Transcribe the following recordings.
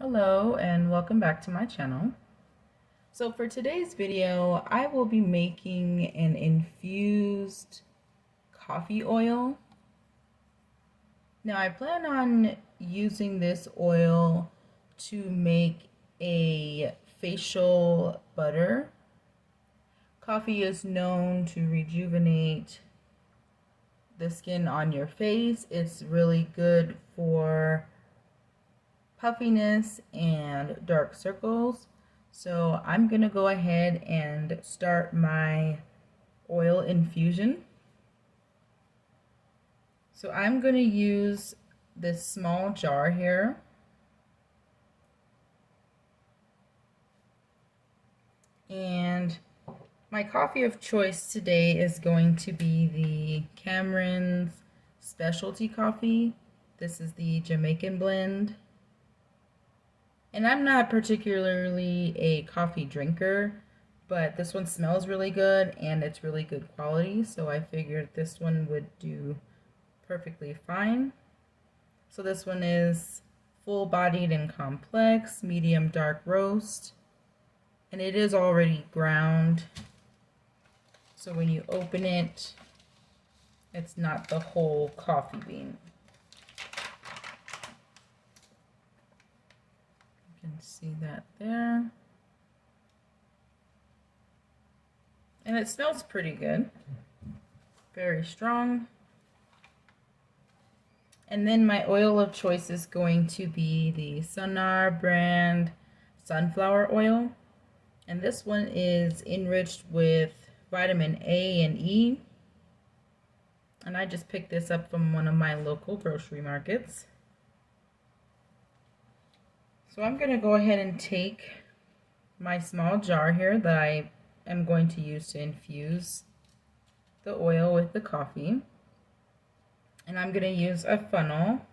Hello and welcome back to my channel. So for today's video, I will be making an infused coffee oil. Now I plan on using this oil to make a facial butter. Coffee is known to rejuvenate the skin on your face. It's really good for puffiness and dark circles. So I'm gonna go ahead and start my oil infusion. So I'm gonna use this small jar here. And my coffee of choice today is going to be the Cameron's specialty coffee. This is the Jamaican blend. And I'm not particularly a coffee drinker, but this one smells really good and it's really good quality, so I figured this one would do perfectly fine. So this one is full-bodied and complex, medium dark roast, and it is already ground. So when you open it, it's not the whole coffee bean. You can see that there. And it smells pretty good. Very strong. And then my oil of choice is going to be the Sonar brand sunflower oil. And this one is enriched with vitamin A and E. And I just picked this up from one of my local grocery markets. So I'm going to go ahead and take my small jar here that I am going to use to infuse the oil with the coffee. And I'm going to use a funnel.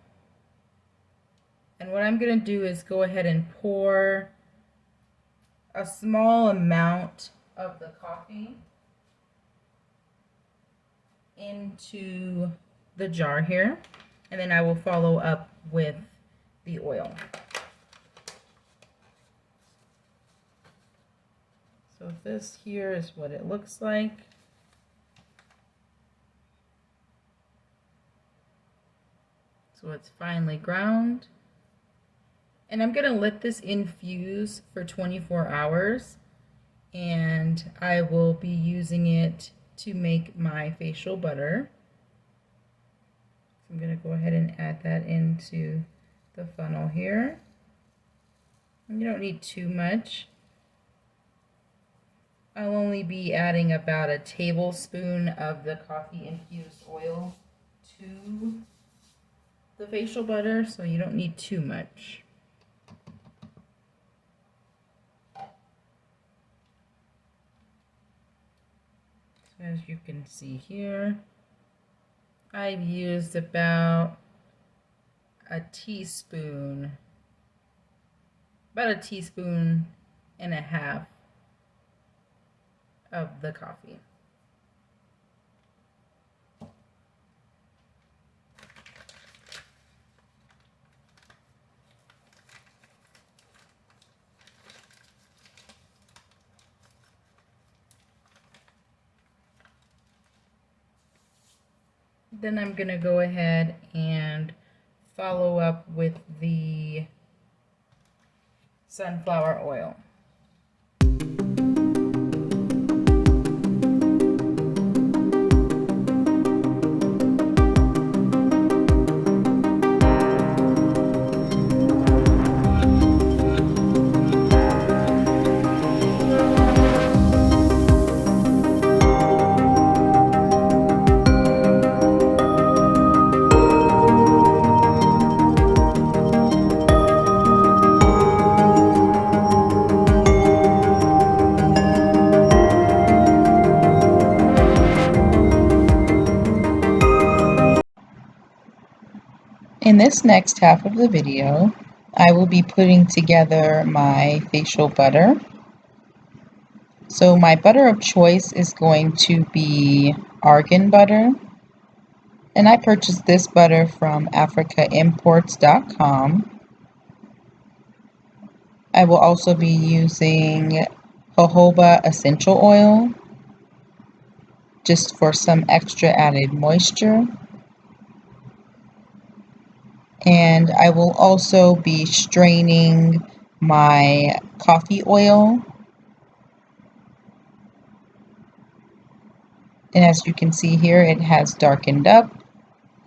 And what I'm going to do is go ahead and pour a small amount of the coffee into the jar here. And then I will follow up with the oil. So this here is what it looks like. So it's finely ground. And I'm going to let this infuse for 24 hours. And I will be using it to make my facial butter. So I'm going to go ahead and add that into the funnel here. And you don't need too much. I'll only be adding about a tablespoon of the coffee infused oil to the facial butter, so you don't need too much. So as you can see here, I've used about a teaspoon and a half of the coffee. Then I'm going to go ahead and follow up with the sunflower oil. In this next half of the video, I will be putting together my facial butter. So my butter of choice is going to be argan butter. And I purchased this butter from africaimports.com. I will also be using jojoba essential oil just for some extra added moisture. And I will also be straining my coffee oil. And as you can see here, it has darkened up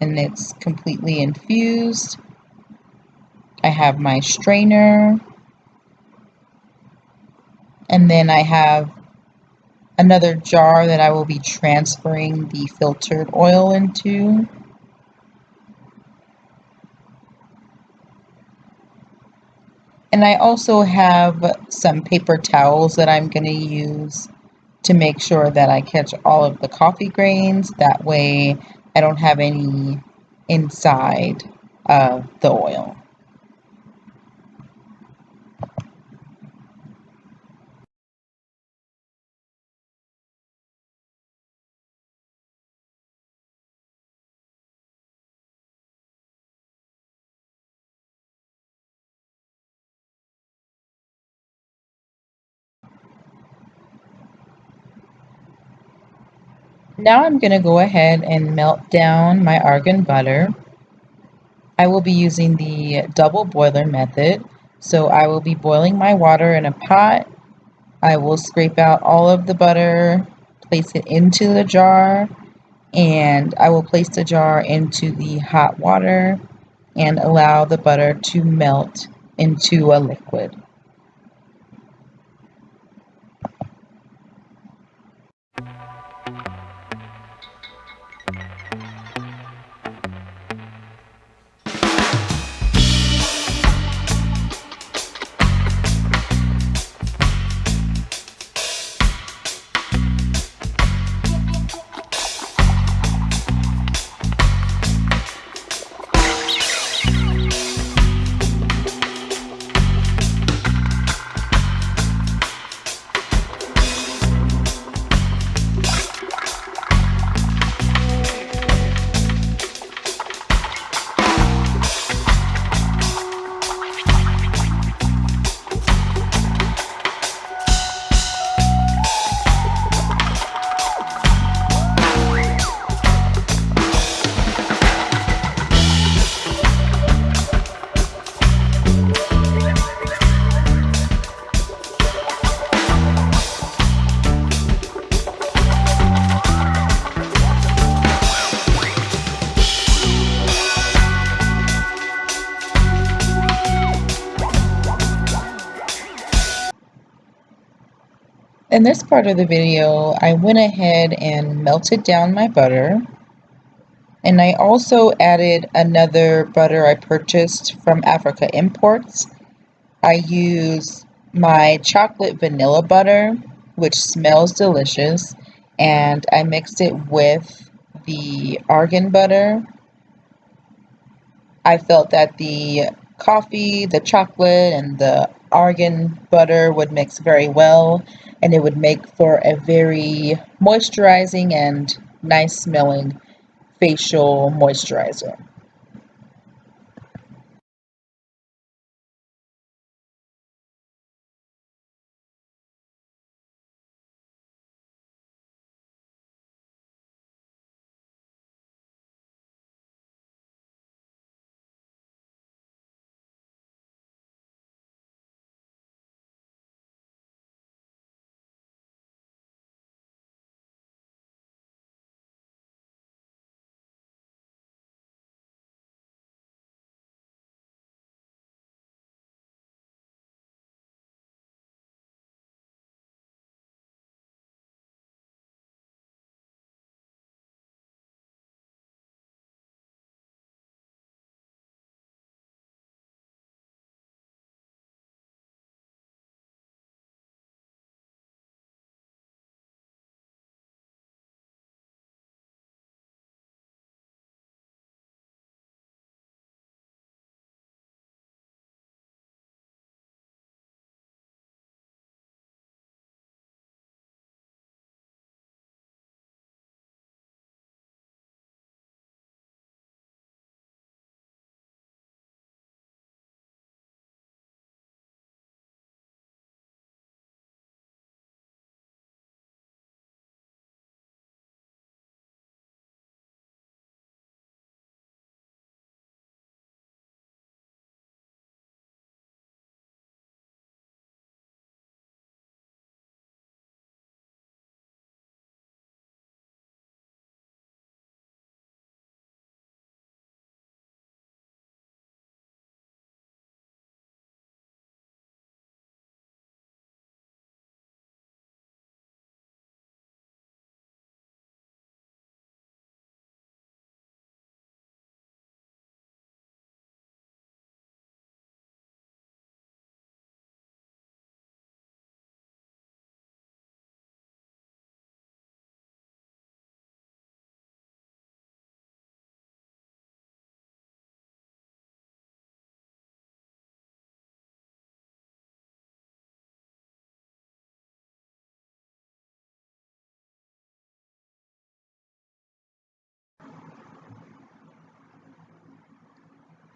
and it's completely infused. I have my strainer, and then I have another jar that I will be transferring the filtered oil into. And I also have some paper towels that I'm going to use to make sure that I catch all of the coffee grains. That way I don't have any inside of the oil. Now I'm going to go ahead and melt down my argan butter. I will be using the double boiler method. So I will be boiling my water in a pot. I will scrape out all of the butter, place it into the jar, and I will place the jar into the hot water and allow the butter to melt into a liquid. In this part of the video, I went ahead and melted down my butter, and I also added another butter I purchased from Africa Imports. I use my chocolate vanilla butter, which smells delicious, and I mixed it with the argan butter. I felt that the coffee, the chocolate, and the argan butter would mix very well, and it would make for a very moisturizing and nice smelling facial moisturizer.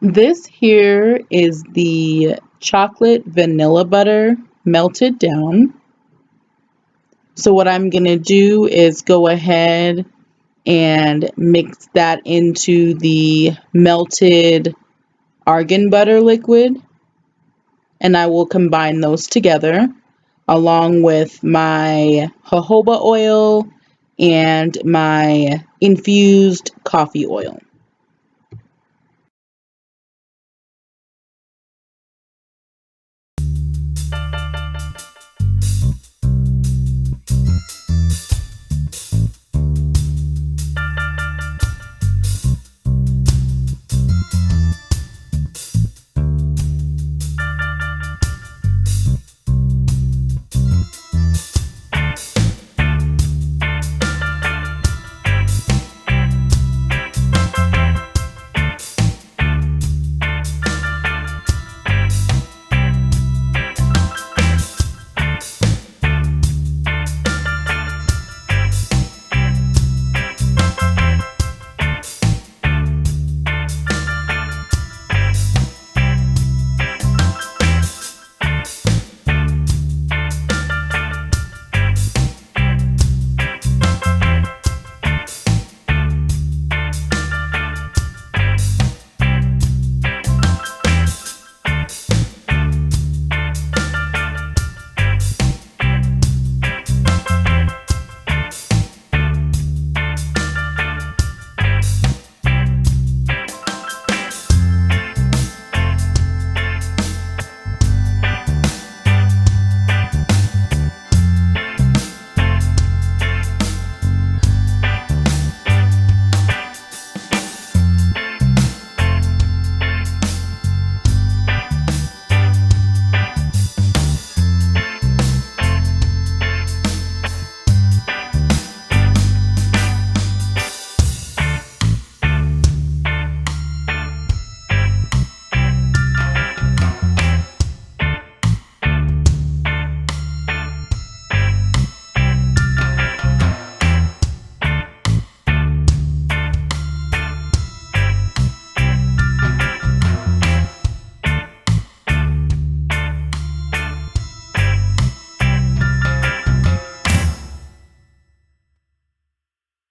This here is the chocolate vanilla butter melted down. So what I'm going to do is go ahead and mix that into the melted argan butter liquid, and I will combine those together along with my jojoba oil and my infused coffee oil.